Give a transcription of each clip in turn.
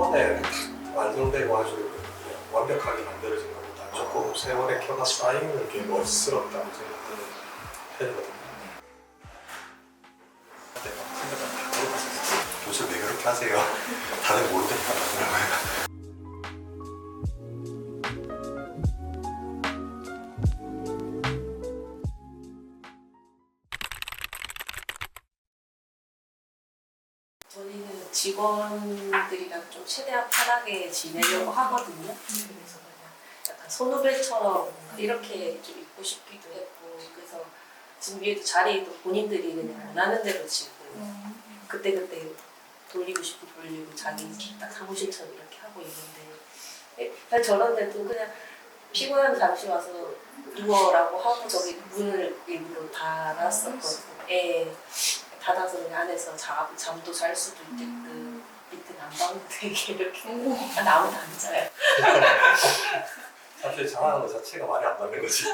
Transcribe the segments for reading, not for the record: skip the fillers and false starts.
번에 완성되고 아주 완벽하게 만들어진 것보다 조금 세월의 켜가 쌓이는 게 멋스럽다고 생각하는 편이거든요. 요즘 왜 그렇게 하세요? 다들 모르겠다 그러더라고요. 저희는 직원들이랑 좀 최대한 편하게 지내려고 하거든요. 그래서 그냥 약간 선후배처럼 이렇게 좀 있고 싶기도 했고, 그래서 지금 위에도 자리도 본인들이 그냥 원하는 대로 지고 그때그때 돌리고 싶으면 돌리고 자기 딱 사무실처럼 이렇게 하고 있는데, 그냥 저런데도 그냥 피곤하면 잠시 와서 누워라고 하고 저기 문을 일부러 닫았었거든요. 닫아서 그냥 안에서 잠도 잘 수도 있게끔 밑에 난방도 되게 이렇게 아무도 안 자요. 사실 장하는 것 자체가 말이 안 맞는 거지.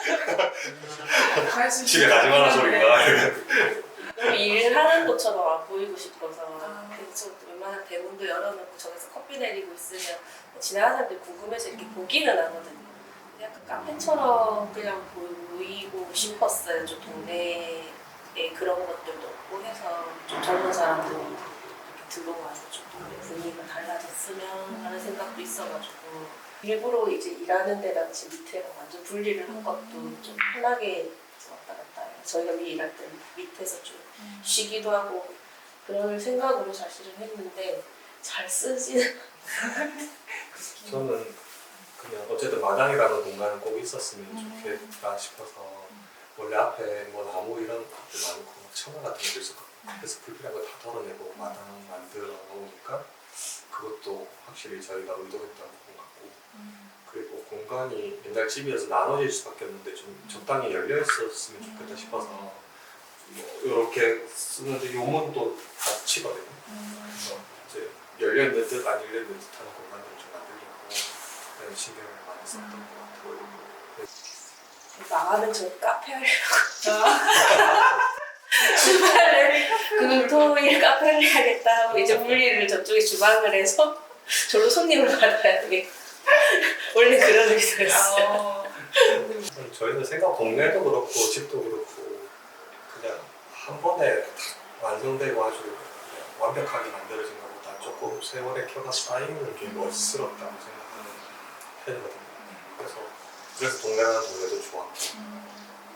집에 가지 마라 소리가. 너무 일하는 것처럼 안 보이고 싶어서 그래서 웬만한 대문도 열어놓고 저기서 커피 내리고 있으면 지나가는 사람들이 궁금해서 이렇게 보기는 하거든요. 약간 카페처럼 그냥 보이고 싶었어요. 좀 동네에 그런 것들도 없고 해서 좀 젊은 사람들이 이렇게 들어와서 좀 동네 분위기가 달라졌으면 하는 생각도 있어가지고 일부러 이제 일하는 데랑 집 밑에랑 완전 분리를 한 것도 좀 편하게 왔다 갔다 해요. 저희가 위에 일할 때 밑에서 좀 쉬기도 하고 그럴 생각으로 사실은 했는데 잘 쓰지는 저는 그냥 어쨌든 마당이라는 공간은 꼭 있었으면 좋겠다 싶어서 원래 앞에 뭐 나무 이런 것들 많고 청아 같은 것도 있었거든요. 그래서 불필요한 거 다 덜어내고 마당 만들어 놓으니까 그것도 확실히 저희가 의도했던 것 같고, 그리고 공간이 옛날 집이어서 나눠질 수밖에 없는데 좀 적당히 열려 있었으면 좋겠다 싶어서 뭐 이렇게 쓰는데 요문도 닫히거든요. 그래서 이제 열려 있는 듯 안 열려 있는 듯하는 공간들을 좀 만들려고 그런 신경을 많이 썼던 것 같아요. 나가면 저 카페 하려고 주말에 금토일 카페를 해야겠다 하고 이제 분리를 저쪽에 주방을 해서 저로 손님을 받아야 되겠다. 원래 그런 의도였어요. 저희는 생각 동네도 그렇고 집도 그렇고 그냥 한 번에 완성되고 아주 그냥 완벽하게 만들어진 것보다 조금 세월의 켜가 쌓이는 게 멋스럽다고 생각하는 편이거든요. 그래서 동네라는 동네도 좋았고,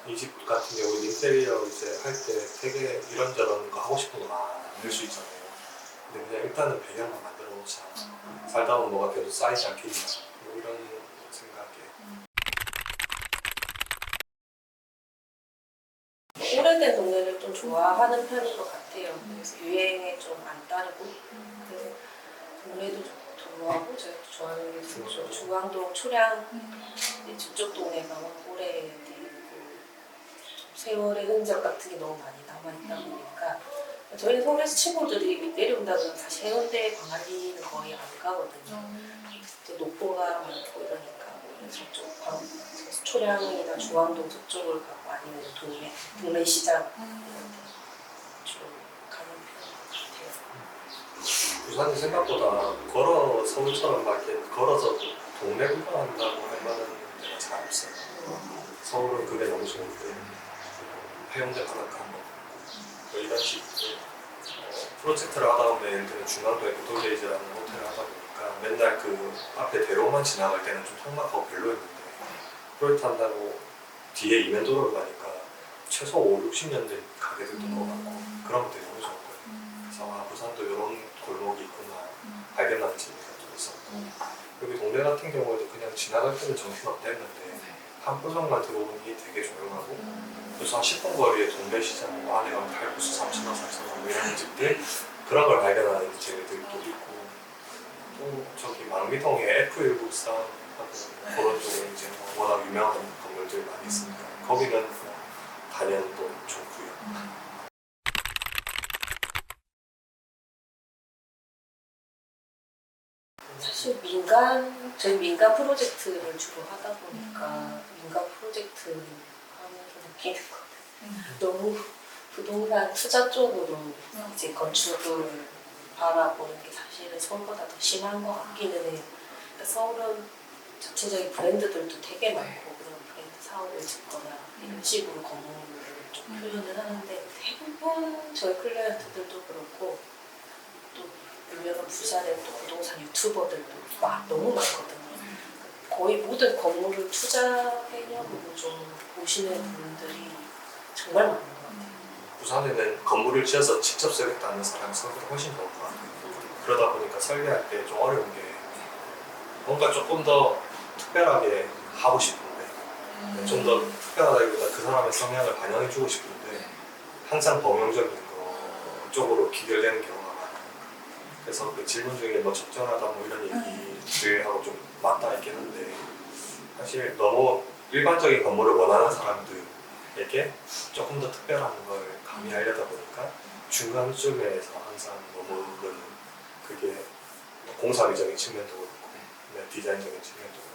이 집 같은 경우 인테리어 이제 할 때 되게 이런저런 거 하고 싶은 거 많을 수 있잖아요. 근데 그냥 일단은 배경만 만들어 놓자. 살다 보면 뭐가 계속 쌓이지 않겠냐, 뭐 이런 생각에. 오래된 동네를 좀 좋아하는 편인 것 같아요. 그래서 유행에 좀 안 따르고 그래서 동네도 좋아하고 제가 좋아하는 게 중앙동 초량 저쪽 동네가 오래되고 세월의 흔적 같은 게 너무 많이 남아있다 보니까 저희는 서울에서 친구들이 내려온다 그러면 사실 해운대 광안리는 거의 안 가거든요. 녹보가 많고 이러니까 저쪽 초량이나 중앙동 저쪽을 가고 아니면 동네 시장 이런 데 주로 가는 편인 것 같아요. 부산이 생각보다 걸어 서울처럼 막 이렇게 걸어서 동네 구경한다고 할 만한 데가 잘 없어요. 서울은 그게 너무 좋은데 해운대 바닷가 뭐 이런 식으로 프로젝트를 하다 보면 예를 들면 중앙도에 구도레이즈라는 호텔을 하다 보니까 맨날 그 앞에 대로만 지나갈 때는 좀 턱막하고 별로였는데 프로젝트 한다고 뒤에 이면도로를 가니까 최소 5, 60년 된 가게들도 너무 많고 그런 것들이 너무 좋은 거예요. 그래서 부산도 이런 골목이 있구나 발견하는 재미가 좀 있었고, 여기 동네 같은 경우에도 그냥 지나갈 때는 정신없댔는데 한 구석만 들어오니 되게 조용하고, 그래서 한 10분 거리에 동네 시장 뭐 안에 가면 칼국수 3,000원, 4,000원 뭐 이런 집들 그런 걸 발견하는 재미들도 있고, 또 저기 망미동에 F194하고 그런 쪽은 이제 워낙 유명한 건물들이 많이 있으니까 거기는 가면 또 좋고요. 사실 저희 민간 프로젝트를 주로 하다 보니까 민간 프로젝트 하면서 느끼는 거는 너무 부동산 투자 쪽으로 이제 건축을 바라보는 게 사실은 서울보다 더 심한 것 같기는 해요. 그러니까 서울은 전체적인 브랜드들도 되게 많고 그런 브랜드 사업을 짓거나 이런 식으로 건물을 좀 표현을 하는데 대부분 저희 클라이언트들도 그렇고 또 유명한 부산의 또 부동산 유튜버들도 막 너무 많거든요. 거의 모든 건물을 투자 개념으로 좀 보시는 분들이 정말 많은 것 같아요. 부산에는 건물을 지어서 직접 쓰겠다는 사람이 생각보다 훨씬 적은 것 같아요. 그러다 보니까 설계할 때 좀 어려운 게 뭔가 조금 더 특별하게 하고 싶은데 좀 더 특별하다기보다 그 사람의 성향을 반영해주고 싶은데 항상 범용적인 거 쪽으로 기결되는 경우가 많아요. 그래서 그 질문 중에 뭐 적절하다 뭐 이런 얘기들하고 좀 맞닿아 있긴 한데 사실 너무 일반적인 건물을 원하는 사람들에게 조금 더 특별한 걸 가미하려다 보니까 중간쯤에서 항상 머무르는 그게 공사비적인 측면도 그렇고 디자인적인 측면도 그렇고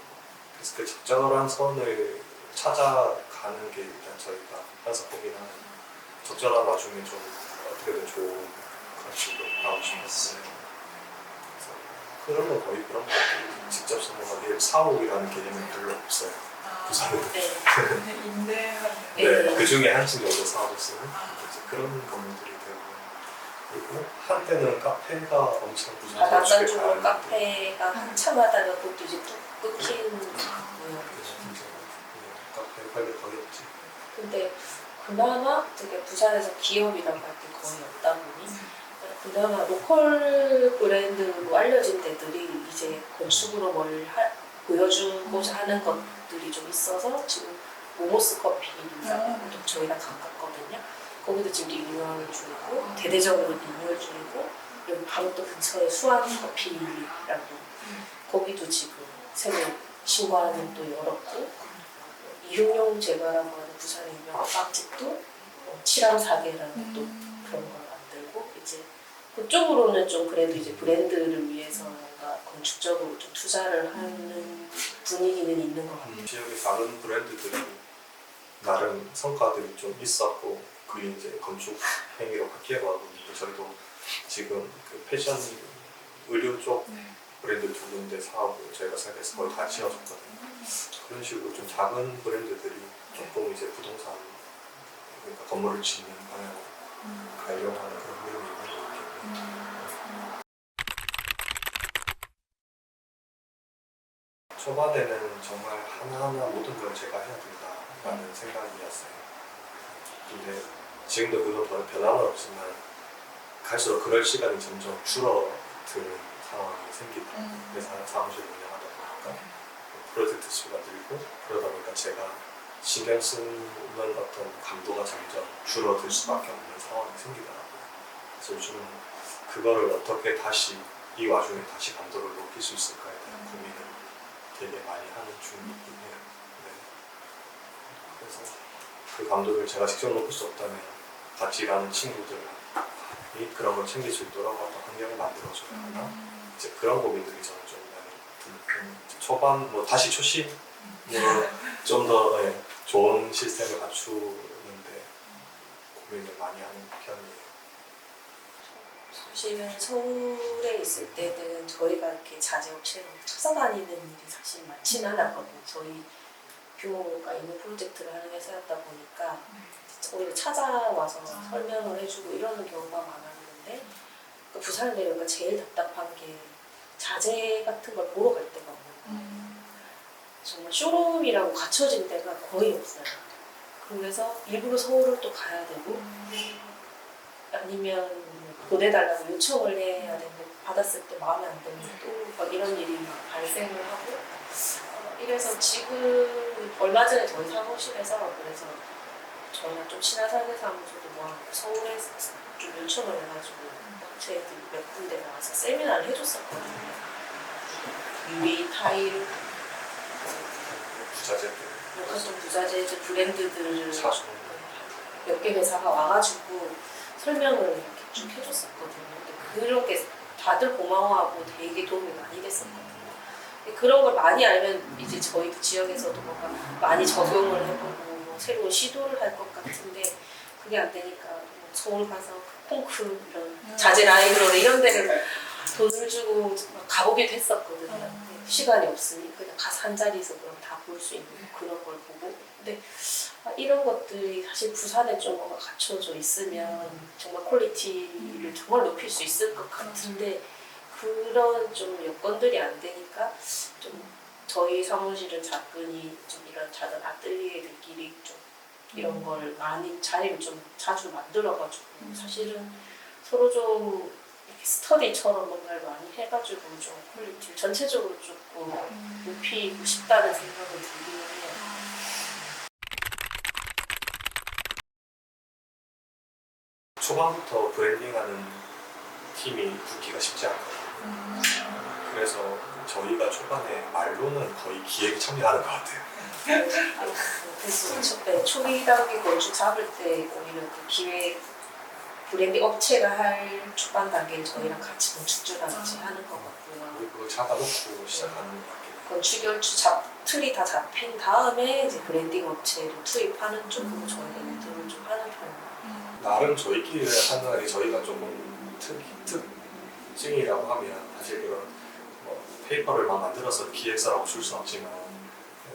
그래서 그 적절한 선을 찾아가는 게 일단 저희가 항상 보긴 하는 적절한 와중에 좀 어떻게든 좋은 그런 식으로 나오고 싶었어요. 그래서 그런 건 거의 그런 거 같아요. 직접 선호하기 사옥이라는 개념이 별로 없어요. 부산은. 네. 임대하는. 네, 그 중에 한 층 정도 사업을 쓰는 이제 그런 건물들이 되고 그리고 한때는 카페가 엄청 부산에 바닷가 쪽으로 카페가 한참 하다가 그것도 이제 뚝 끊긴 거예요. 카페 관리 거의 없지. 근데 그나마 되게 부산에서 기업이라고 할 게 거의 없다 보니 그나마 로컬 브랜드로 알려진 데들이 이제 건축으로 뭘 보여주고자 하는 것들이 좀 있어서 지금 모모스 커피라고 또 저희랑 가깝거든요. 거기도 지금 리뉴얼 중이고 대대적으로 리뉴얼 중이고 여기 바로 또 근처에 수완 커피라고 거기도 지금 새로 신관을 또 열었고 이육용 제과라고 하는 부산의 유명한 빵집도 칠암사계라는 또 그런 걸 만들고 이제 그쪽으로는 좀 그래도 이제 브랜드를 위해서 뭔가 건축적으로 좀 투자를 하는 분위기는 있는 것 같아요. 지역의 다른 브랜드들이 나름 성과들이 좀 있었고 그게 이제 건축 행위로 바뀌어가고 있는데 저희도 지금 그 패션 의류 쪽 브랜드 두 군데 사업을 저희가 생각해서 거의 다 지어줬거든요. 그런 식으로 좀 작은 브랜드들이 조금 이제 부동산 그러니까 건물을 짓는 방향으로 가려고 하는 그런 흐름이 있는 것 같아요. 초반에는 정말 하나하나 모든 걸 제가 해야 된다라는 생각이었어요. 근데 지금도 그건 변함은 없지만 갈수록 그럴 시간이 점점 줄어드는 상황이 생기다. 그래서 사무실을 운영하다 보니까 프로젝트 수가 늘고 그러다 보니까 제가 신경 쓰는 어떤 감도가 점점 줄어들 수밖에 없는 상황이 생기더라고요. 그래서 요즘은 그거를 어떻게 다시 이 와중에 다시 감도를 높일 수 있을까에 대한 고민을 되게 많이 하는 중이긴 해요. 네. 그래서 그 감도를 제가 직접 높일 수 없다면 같이 일하는 친구들이 그런 걸 챙길 수 있도록 어떤 환경을 만들어줘야 하나 이제 그런 고민들이 저는 좀 많이 드는 편이에요. 초반 뭐 다시 초심 좀 더 좋은 시스템을 갖추는데 고민을 많이 하는 편이에요. 사실은 서울에 있을 때는 저희가 이렇게 자재업체로 찾아다니는 일이 사실 많지는 않았거든요. 저희 규모가 있는 프로젝트를 하는 회사였다 보니까 오히려 찾아와서 설명을 해주고 이러는 경우가 많았는데 부산에 내려가 제일 답답한 게 자재 같은 걸 보러 갈 데가 없는 거예요. 정말 쇼룸이라고 갖춰진 데가 거의 없어요. 그래서 일부러 서울을 또 가야 되고 아니면 보내달라고 요청을 해야 되는데 받았을 때 마음에 안 들면 또 막 이런 일이 막 발생을 하고 이래서 지금 얼마 전에 저희 사무실에서 그래서 저희가 좀 친한 설계사무소도 모아놓고 서울에 좀 요청을 해가지고 업체들 몇 군데 나와서 세미나를 해줬었거든요. 유리, 타일, 부자재들 카스텀 부자재 브랜드들을 사주는 몇 개 회사가 와가지고 설명을 이렇게 쭉 해줬었거든요. 근데 그런 게 다들 고마워하고 되게 도움이 많이 됐었거든요. 근데 그런 걸 많이 알면 이제 저희 지역에서도 뭔가 많이 적용을 해보고 뭐 새로운 시도를 할 것 같은데 그게 안 되니까 서울 가서 콩쿠르 이런 자재 라이브러리 이런 데를 돈을 주고 막 가보기도 했었거든요. 시간이 없으니 그냥 가서 한 자리에서 그럼 다 볼 수 있는 그런 걸 보고. 근데 이런 것들이 사실 부산에 좀 뭔가 갖춰져 있으면 정말 퀄리티를 정말 높일 수 있을 것 같은데 그런 좀 여건들이 안 되니까 좀 저희 사무실은 작으니 좀 이런 작은 아뜰리에들끼리 좀 이런 걸 많이 자리를 좀 자주 만들어가지고 사실은 서로 좀 이렇게 스터디처럼 뭔가를 많이 해가지고 좀 퀄리티를 전체적으로 조금 높이고 싶다는 생각을 들기는 해요. 초반부터 브랜딩하는 팀이 붙기가 쉽지 않거든요. 그래서 저희가 초반에 말로는 거의 기획에 참여하는 것 같아요. 그래서 초기 단계 건축 잡을 때 오히려 그 기획 브랜딩 업체가 할 초반 단계는 저희랑 같이 건축주랑 같이 하는 것 같고요. 우리 그걸 잡아놓고 시작하는 것 같긴 해요. 건축연출 틀이 다 잡힌 다음에 이제 브랜딩 업체를 투입하는 쪽으로 저희는 일들을 좀 하는 편이에요. 나름 저희끼리 하는 저희가 조금 특징이라고 하면 사실 그런 뭐 페이퍼를 막 만들어서 기획서라고 줄 수는 없지만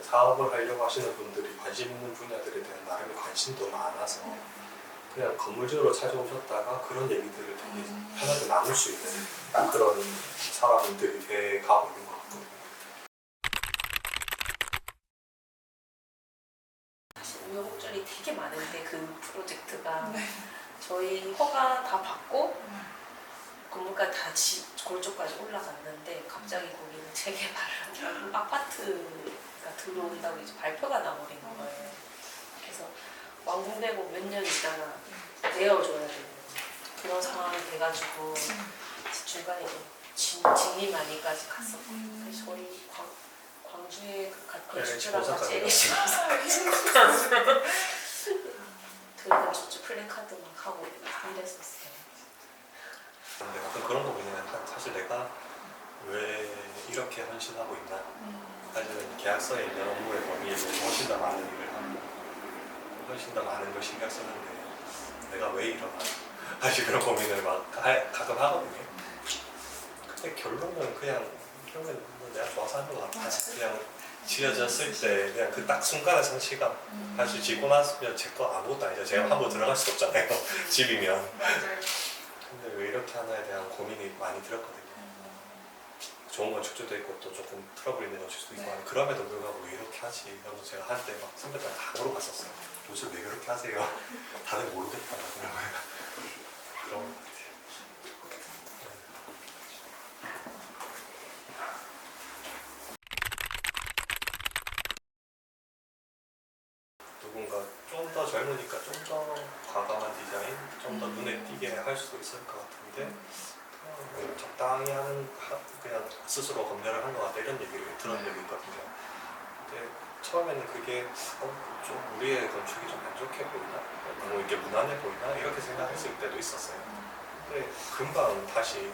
사업을 하려고 하시는 분들이 관심 있는 분야들에 대한 나름의 관심도 많아서 그냥 건물주로 찾아오셨다가 그런 얘기들을 되게 편하게 나눌 수 있는 그런 사람들이 돼가고 있는 것 같거든요. 사실 우여곡절이 되게 많은데 그 프로젝트가 저희 허가 다 받고 건물까지 다 골조까지 올라갔는데 갑자기 거기는 재개발을 한다고 아파트가 들어온다고 이제 발표가 나버린 거예요. 그래서 완공되고 몇 년 있다가 내어줘야 되는 그런 상황이 돼가지고 중간에 진입 많이까지 갔었거든요. 그래서 저희 광주에 그 건축주랑 같이 LH공사 그 건축주 플래카드 막 하고 이랬었어요. 근데 가끔 그런 거 보면 사실 내가 왜 이렇게 헌신하고 있나? 사실은 계약서에 있는 업무의 범위에 훨씬 더 많은 일을 하고 훨씬 더 많은 걸 신경 쓰는데 내가 왜 이러나? 사실 그런 고민을 막 가끔 하거든요. 근데 결론은 그냥 그러면 내가 좋아서 하는 것 같아. 그냥 지어졌을 때 그냥 그 딱 순간의 성취감. 사실 짓고 났으면 제 거 아무것도 아니죠. 제가 한번 들어갈 수 없잖아요. 집이면. 근데 왜 이렇게 하나에 대한 고민이 많이 들었거든요. 좋은 건축주도 있고 또 조금 트러블 있는 건축주도 있고 그럼에도 불구하고 왜 이렇게 하지? 이러면서 제가 할 때 막 선배들 다 물어봤었어요. 요즘 왜 그렇게 하세요? 다들 모르겠다 그러고요. 그런 것 같아요. 누군가 좀 더 젊으니까 좀 더 과감한 디자인, 좀 더 눈에 띄게 할 수 있을 것 같은데 그냥 적당히 그냥 스스로 검열을 한 것 같다 이런 얘기를 들은 적이 있거든요. 근데 처음에는 그게 좀 우리의 건축이 좀 안 좋게 보이나? 너무 이게 무난해 보이나? 이렇게 생각했을 때도 있었어요. 근데 금방 다시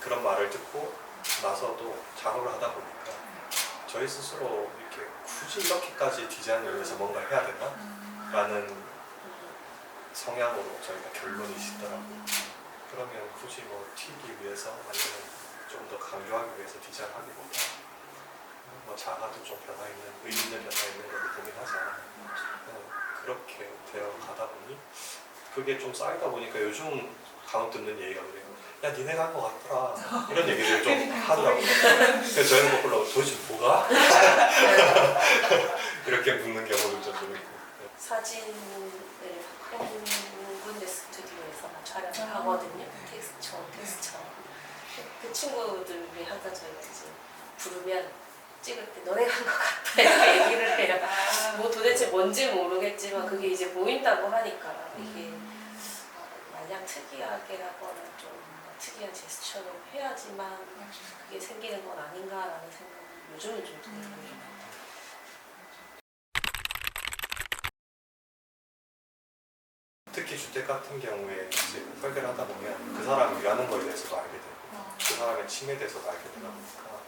그런 말을 듣고 나서도 작업을 하다 보니까 저희 스스로 이렇게 굳이 이렇게까지 디자인을 위해서 뭔가를 해야 되나? 라는 성향으로 저희가 결론이 있더라고요. 그러면 굳이 뭐 튀기 위해서 아니면 좀 더 강조하기 위해서 디자인하기보다 뭐 작아도 좀 변화 있는, 의미 있는 변화 있는 걸 고민하지 않아요. 그렇게 되어 가다 보니 그게 좀 쌓이다 보니까 요즘 간혹 듣는 얘기가 그래요. 야 니네가 한 거 같더라 이런 얘기를 좀 하더라고요. 그래서 저희는 거꾸로 도대체 뭐가? 이렇게 묻는 경우도 좀 있고. 사진을 한 군데 스튜디오에서 촬영을 하거든요. 텍스처. 그 친구들이 항상 저희가 이제 부르면 찍을 때 너네가 한 것 같다 이렇게 얘기를 해요. 뭐 도대체 뭔지 모르겠지만 그게 이제 보인다고 하니까 이게 마냥 특이하게 하거나 좀 특이한 제스처를 해야지만 그게 생기는 건 아닌가라는 생각이 요즘은 좀 드는 것 같아요. 특히 주택 같은 경우에 이제 설계를 하다 보면 그 사람이 일하는 거에 대해서도 알게 되고 그 사람의 취미에 대해서도 알게 되다 보니까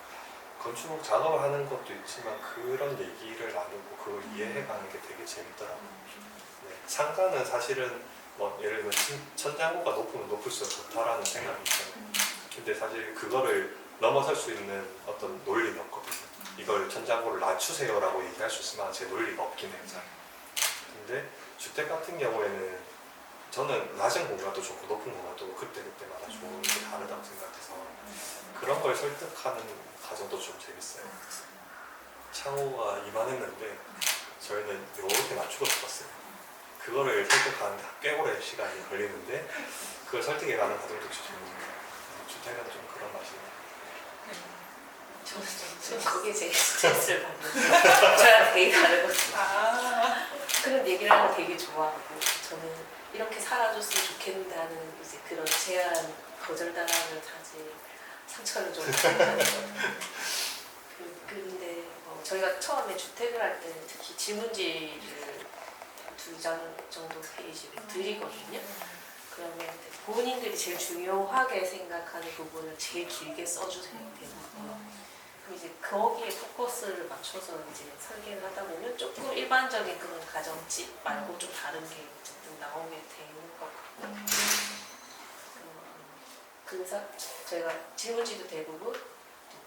건축 작업을 하는 것도 있지만 그런 얘기를 나누고 그걸 이해해가는 게 되게 재밌더라고요. 네, 상가는 사실은 뭐 예를 들면 천장고가 높으면 높을수록 좋다라는 생각이 있잖아요. 근데 사실 그거를 넘어설 수 있는 어떤 논리는 없거든요. 이걸 천장고를 낮추세요라고 얘기할 수 있으면 제 논리가 없긴 해요. 잘. 근데 주택 같은 경우에는 저는 낮은 공간도 좋고 높은 공간도 그때그때마다 좋은 게 다르다고 생각해서 그런 걸 설득하는 과정도 좀 재밌어요. 창호가 이만했는데 저희는 이렇게 낮추고 싶었어요. 그거를 설득하는데 꽤 오래 시간이 걸리는데 그걸 설득해가는 과정도 재밌어요. 주택은 좀 그런 맛이 나요. 저는 그게 제일 스트레스를 받는 저랑 되게 다르거든요. 그런 얘기를 하는 거 되게 좋아하고 저는 이렇게 살아줬으면 좋겠다는 이제 그런 제안 거절당하면 사실 상처를 좀 받는 거거든요. 근데 저희가 처음에 주택을 할 때는 특히 질문지를 2장 정도 페이지를 드리거든요. 그러면 본인들이 제일 중요하게 생각하는 부분을 제일 길게 써주세요. 그럼 이제 거기에 포커스를 맞춰서 이제 설계를 하다 보면 조금 일반적인 그런 가정집 말고 좀 다른 게 어쨌든 나오게 되는 것 같고 그래서 저희가 질문지도 대부분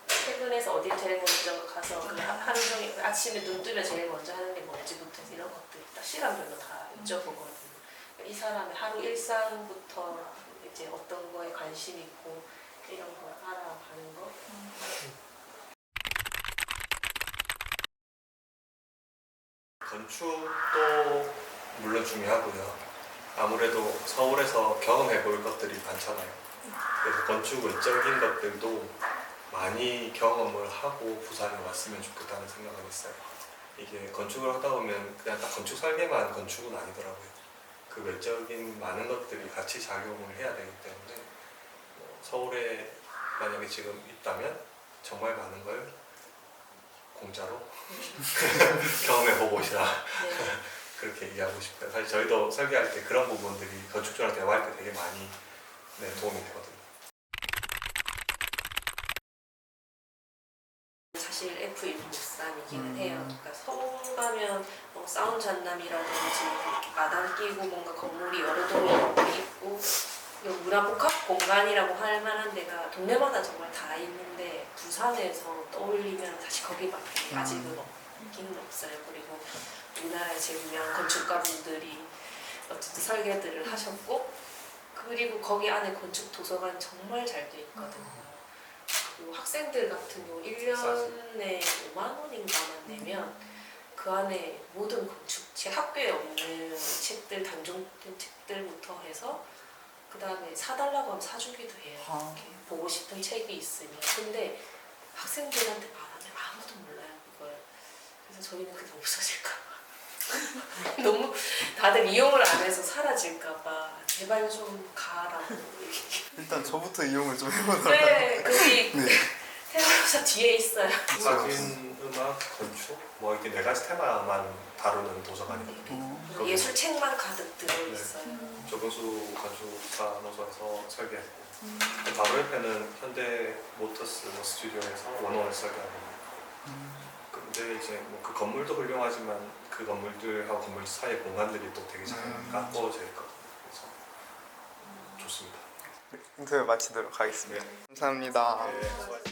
퇴근해서 어딜 제일 먼저 가서 그 하루 종일 아침에 눈 뜨면 제일 먼저 하는 게 뭔지부터 해서 이런 것들 딱 시간별로 다 여쭤보거든요. 이 사람의 하루 일상부터 이제 어떤 거에 관심 있고 이런 걸 알아가는 거. 건축도 물론 중요하고요. 아무래도 서울에서 경험해 볼 것들이 많잖아요. 그래서 건축 외적인 것들도 많이 경험을 하고 부산에 왔으면 좋겠다는 생각은 있어요. 이게 건축을 하다 보면 그냥 딱 건축 설계만 건축은 아니더라고요. 그 외적인 많은 것들이 같이 작용을 해야 되기 때문에 서울에 만약에 지금 있다면 정말 많은 걸 공짜로 경험해보고 오시라. 네. 그렇게 얘기하고 싶어요. 사실 저희도 설계할 때 그런 부분들이 건축주랑 대화할 때 되게 많이 도움이 되거든요. 사실 F1 못산이기는 해요. 그러니까 서울 가면 사운 잔남이라든지 마당 끼고 뭔가 건물이 여러 동이 있고 문화복합 공간이라고 할 만한 데가 동네마다 정말 다 있는데 부산에서 떠올리면 사실 거기밖에 아직은 없기는 없어요. 그리고 우리나라의 제일 유명한 건축가분들이 어쨌든 설계들을 하셨고 그리고 거기 안에 건축 도서관 정말 잘 돼 있거든요. 그리고 학생들 같은 경우 1년에 5만 원인가만 내면 그 안에 모든 건축 책 학교에 없는 책들 단종된 책들부터 해서 그 다음에 사달라고 하면 사주기도 해요. 이렇게 보고 싶은 책이 있으면. 근데 학생들한테 말하면 아무도 몰라요 그걸. 그래서 저희는 그게 없어질까 봐. 너무 다들 이용을 안 해서 사라질까 봐 제발 좀 가라고. 일단 저부터 이용을 좀 해보도록 네, 거기 네. 테마사 뒤에 있어요. 사진, 음악, 건축 뭐 이렇게 4가지 테마만 다루는 도서관이거든요. 예술 책만 가득 들어있어요. 조근수 건축가 노조에서 설계했고 바로 옆에는 현대 모터스 스튜디오에서 원원을 설계하고 근데 이제 뭐 그 건물도 훌륭하지만 그 건물들하고 건물 사이의 공간들이 또 되게 잘 가꿔져 있거든요. 그래서 좋습니다. 인터뷰 마치도록 하겠습니다. 감사합니다. 네, 수고하셨습니다.